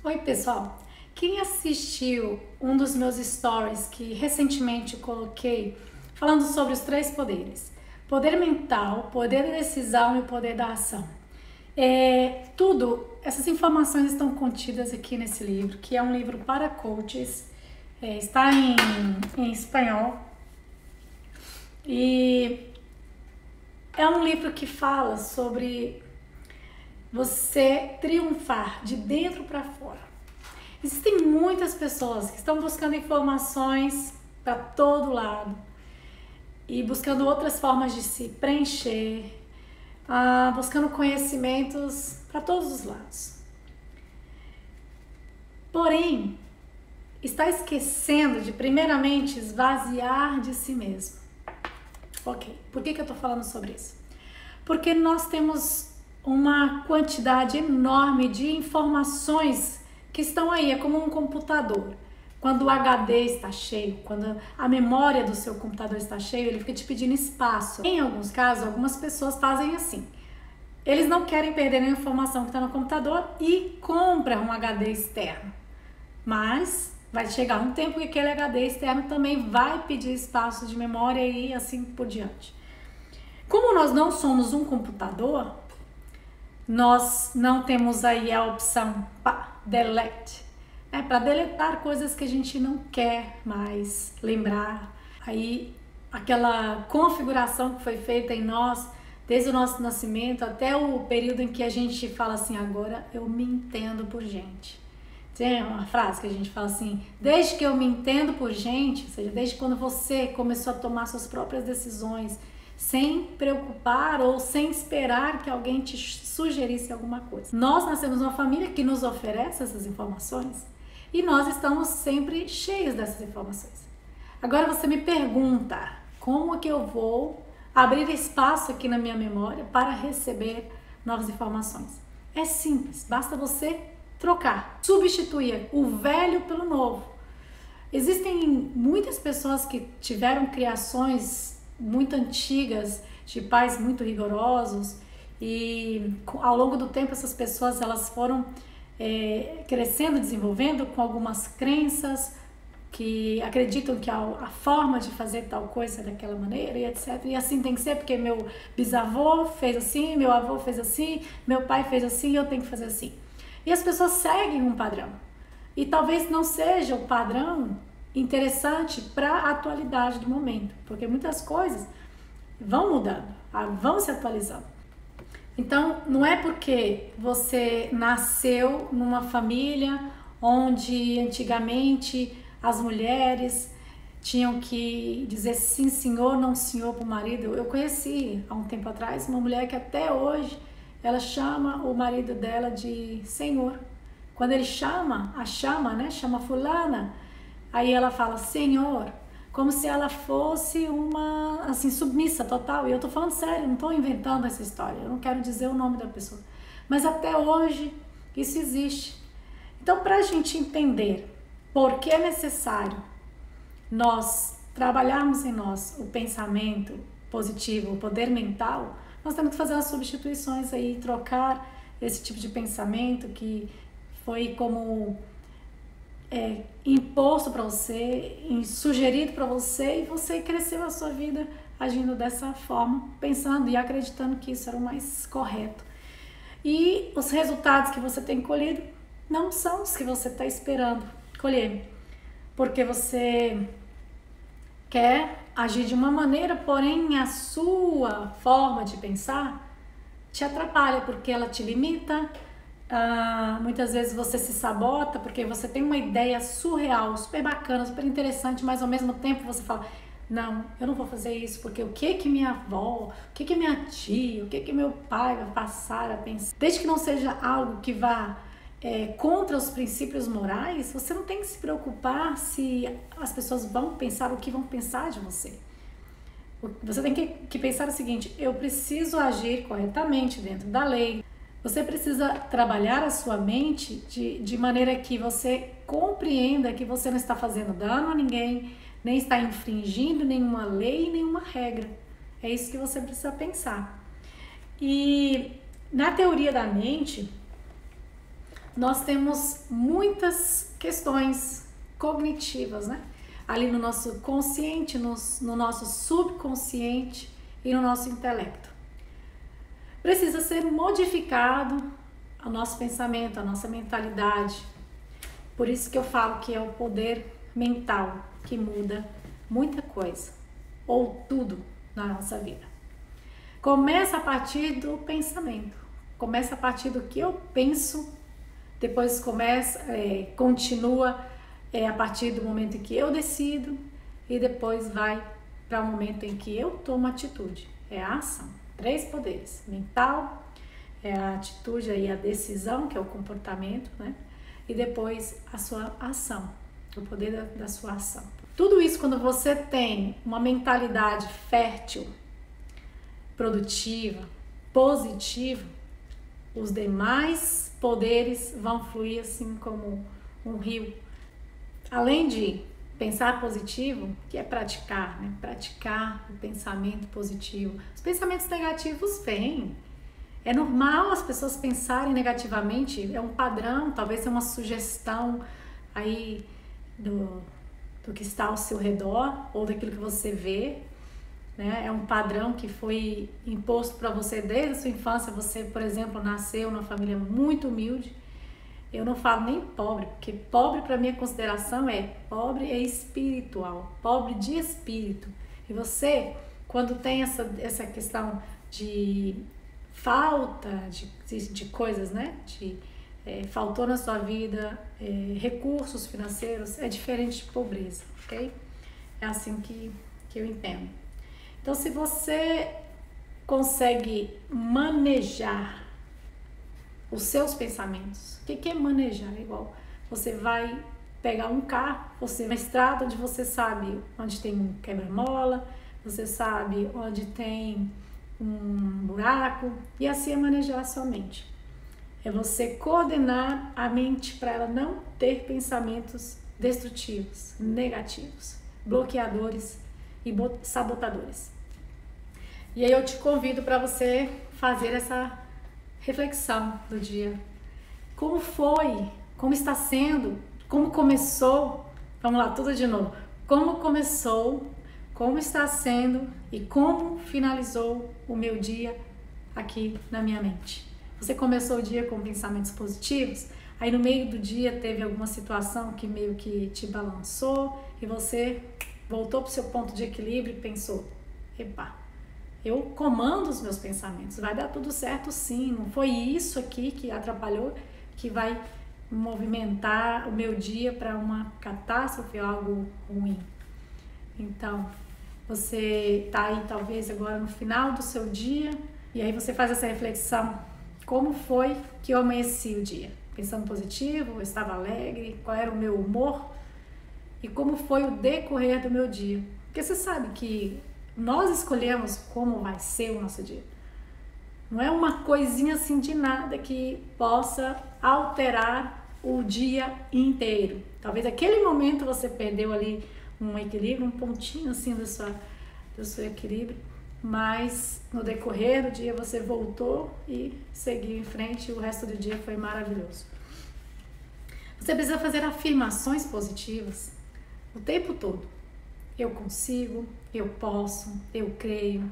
Oi, pessoal! Quem assistiu um dos meus stories que recentemente coloquei falando sobre os três poderes: poder mental, poder da decisão e o poder da ação. Essas informações estão contidas aqui nesse livro, que é um livro para coaches, está em espanhol e é um livro que fala sobre você triunfar de dentro para fora. Existem muitas pessoas que estão buscando informações para todo lado e buscando outras formas de se preencher, buscando conhecimentos para todos os lados. Porém, está esquecendo de primeiramente esvaziar de si mesmo. Ok, por que eu estou falando sobre isso? Porque nós temos uma quantidade enorme de informações que estão aí, é como um computador. Quando o HD está cheio, quando a memória do seu computador está cheio, ele fica te pedindo espaço. Em alguns casos, algumas pessoas fazem assim. Eles não querem perder nenhuma informação que está no computador e compram um HD externo. Mas vai chegar um tempo que aquele HD externo também vai pedir espaço de memória e assim por diante. Como nós não somos um computador, nós não temos aí a opção delete, para deletar coisas que a gente não quer mais lembrar. Aí aquela configuração que foi feita em nós desde o nosso nascimento até o período em que a gente fala assim: agora eu me entendo por gente. Tem uma frase que a gente fala assim: desde que eu me entendo por gente, ou seja, desde quando você começou a tomar suas próprias decisões sem preocupar ou sem esperar que alguém te sugerisse alguma coisa. Nós nascemos numa família que nos oferece essas informações e nós estamos sempre cheios dessas informações. Agora você me pergunta: como é que eu vou abrir espaço aqui na minha memória para receber novas informações? É simples, basta você trocar, substituir o velho pelo novo. Existem muitas pessoas que tiveram criações muito antigas, de pais muito rigorosos, e ao longo do tempo essas pessoas elas foram crescendo, desenvolvendo com algumas crenças que acreditam que a forma de fazer tal coisa é daquela maneira e etc. E assim tem que ser porque meu bisavô fez assim, meu avô fez assim, meu pai fez assim, eu tenho que fazer assim. E as pessoas seguem um padrão. E talvez não seja o padrão interessante para a atualidade do momento, porque muitas coisas vão mudando, vão se atualizando. Então, não é porque você nasceu numa família onde antigamente as mulheres tinham que dizer sim senhor, não senhor para o marido. Eu conheci há um tempo atrás uma mulher que até hoje ela chama o marido dela de senhor. Quando ele chama fulana, aí ela fala senhor, como se ela fosse uma, assim, submissa total. E eu tô falando sério, não tô inventando essa história, eu não quero dizer o nome da pessoa. Mas até hoje isso existe. Então, para a gente entender por que é necessário nós trabalharmos em nós o pensamento positivo, o poder mental, nós temos que fazer as substituições aí, trocar esse tipo de pensamento que foi como imposto para você, sugerido para você, e você cresceu a sua vida agindo dessa forma, pensando e acreditando que isso era o mais correto. E os resultados que você tem colhido não são os que você está esperando colher, porque você quer agir de uma maneira, porém a sua forma de pensar te atrapalha, porque ela te limita. Muitas vezes você se sabota porque você tem uma ideia surreal, super bacana, super interessante, mas ao mesmo tempo você fala: não, eu não vou fazer isso, porque o que minha avó, o que minha tia, o que meu pai vai passar a pensar. Desde que não seja algo que vá contra os princípios morais, você não tem que se preocupar se as pessoas vão pensar o que vão pensar de você. Você tem que pensar o seguinte: eu preciso agir corretamente dentro da lei. Você precisa trabalhar a sua mente de maneira que você compreenda que você não está fazendo dano a ninguém, nem está infringindo nenhuma lei, nenhuma regra. É isso que você precisa pensar. E na teoria da mente, nós temos muitas questões cognitivas, né? Ali no nosso consciente, no nosso subconsciente e no nosso intelecto. Precisa ser modificado o nosso pensamento, a nossa mentalidade. Por isso que eu falo que é o poder mental que muda muita coisa, ou tudo na nossa vida. Começa a partir do pensamento, começa a partir do que eu penso, depois continua a partir do momento em que eu decido e depois vai para o momento em que eu tomo atitude. É a ação. 3 poderes: mental, a atitude e a decisão, que é o comportamento, né? E depois a sua ação, o poder da sua ação. Tudo isso, quando você tem uma mentalidade fértil, produtiva, positiva, os demais poderes vão fluir assim como um rio. Além de pensar positivo, que é praticar, né? Praticar o pensamento positivo. Os pensamentos negativos vêm. É normal as pessoas pensarem negativamente, é um padrão, talvez é uma sugestão aí do que está ao seu redor ou daquilo que você vê, né? É um padrão que foi imposto para você desde a sua infância. Você, por exemplo, nasceu numa família muito humilde. Eu não falo nem pobre, porque pobre para minha consideração é pobre espiritual, pobre de espírito. E você, quando tem essa questão de falta de coisas, né? Faltou na sua vida recursos financeiros, é diferente de pobreza, ok? É assim que eu entendo. Então, se você consegue manejar os seus pensamentos, o que é manejar? Igual você vai pegar um carro, você na estrada onde você sabe onde tem um quebra-mola, você sabe onde tem um buraco, e assim é manejar a sua mente. É você coordenar a mente para ela não ter pensamentos destrutivos, negativos, bloqueadores e sabotadores. E aí eu te convido para você fazer essa reflexão do dia. Como foi? Como está sendo? Como começou? Vamos lá, tudo de novo. Como começou? Como está sendo? E como finalizou o meu dia aqui na minha mente? Você começou o dia com pensamentos positivos? Aí no meio do dia teve alguma situação que meio que te balançou e você voltou para o seu ponto de equilíbrio e pensou: epa, eu comando os meus pensamentos, vai dar tudo certo sim, não foi isso aqui que atrapalhou, que vai movimentar o meu dia para uma catástrofe ou algo ruim. Então, você está aí talvez agora no final do seu dia e aí você faz essa reflexão: como foi que eu amanheci o dia? Pensando positivo, eu estava alegre, qual era o meu humor e como foi o decorrer do meu dia? Porque você sabe que nós escolhemos como vai ser o nosso dia. Não é uma coisinha assim de nada que possa alterar o dia inteiro. Talvez aquele momento você perdeu ali um equilíbrio, um pontinho assim do seu equilíbrio, mas no decorrer do dia você voltou e seguiu em frente e o resto do dia foi maravilhoso. Você precisa fazer afirmações positivas o tempo todo. Eu consigo, eu posso, eu creio,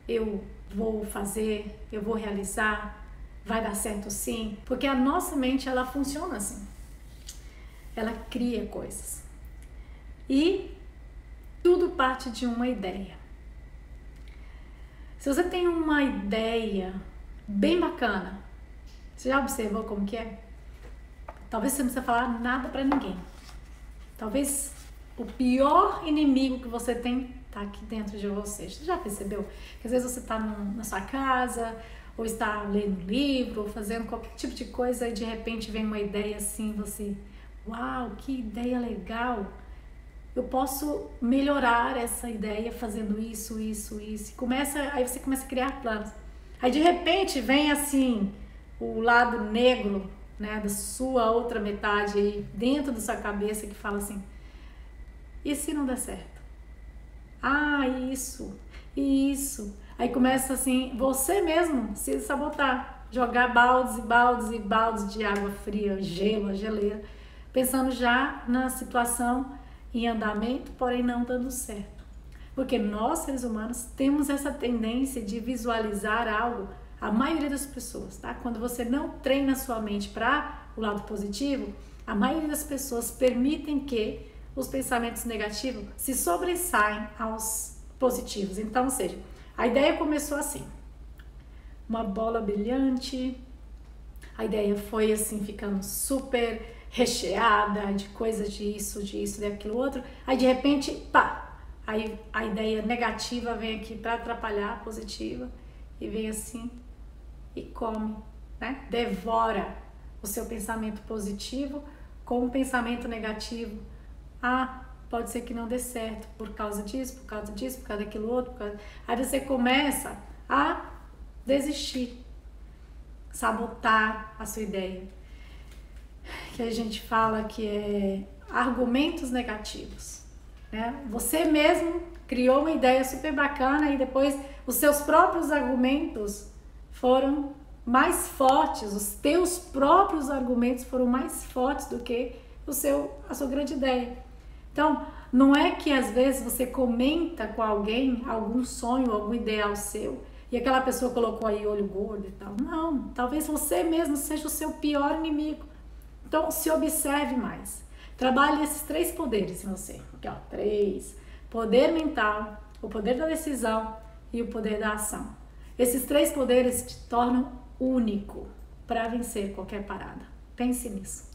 eu vou fazer, eu vou realizar, vai dar certo sim, porque a nossa mente ela funciona assim, ela cria coisas e tudo parte de uma ideia. Se você tem uma ideia bem bacana, você já observou como que é? Talvez você não precisa falar nada para ninguém, talvez o pior inimigo que você tem está aqui dentro de você. Você já percebeu? Que às vezes você está na sua casa, ou está lendo um livro, ou fazendo qualquer tipo de coisa e de repente vem uma ideia assim, você, uau, que ideia legal! Eu posso melhorar essa ideia fazendo isso. Aí você começa a criar planos. Aí de repente vem assim o lado negro, né, da sua outra metade aí dentro da sua cabeça que fala assim: e se não der certo? Isso. Aí começa assim, você mesmo se sabotar. jogar baldes e baldes e baldes de água fria, gelo, a geleira, pensando já na situação em andamento, porém não dando certo. Porque nós, seres humanos, temos essa tendência de visualizar algo, a maioria das pessoas, tá? Quando você não treina a sua mente para o lado positivo, a maioria das pessoas permitem que os pensamentos negativos se sobressaem aos positivos. Então, ou seja, a ideia começou assim, uma bola brilhante, a ideia foi assim, ficando super recheada de coisas disso, daquilo outro, aí de repente, pá, aí a ideia negativa vem aqui para atrapalhar a positiva e vem assim e come, né? Devora o seu pensamento positivo com um pensamento negativo. Ah, pode ser que não dê certo por causa disso, por causa disso, por causa daquilo outro, aí você começa a desistir, sabotar a sua ideia, que a gente fala que é argumentos negativos, né? Você mesmo criou uma ideia super bacana e depois os seus próprios argumentos foram mais fortes, os teus próprios argumentos foram mais fortes do que a sua grande ideia. Então, não é que às vezes você comenta com alguém algum sonho, algum ideal seu, e aquela pessoa colocou aí olho gordo e tal. Não, talvez você mesmo seja o seu pior inimigo. Então, se observe mais. Trabalhe esses 3 poderes em você. Aqui, ó, 3. Poder mental, o poder da decisão e o poder da ação. Esses 3 poderes te tornam único para vencer qualquer parada. Pense nisso.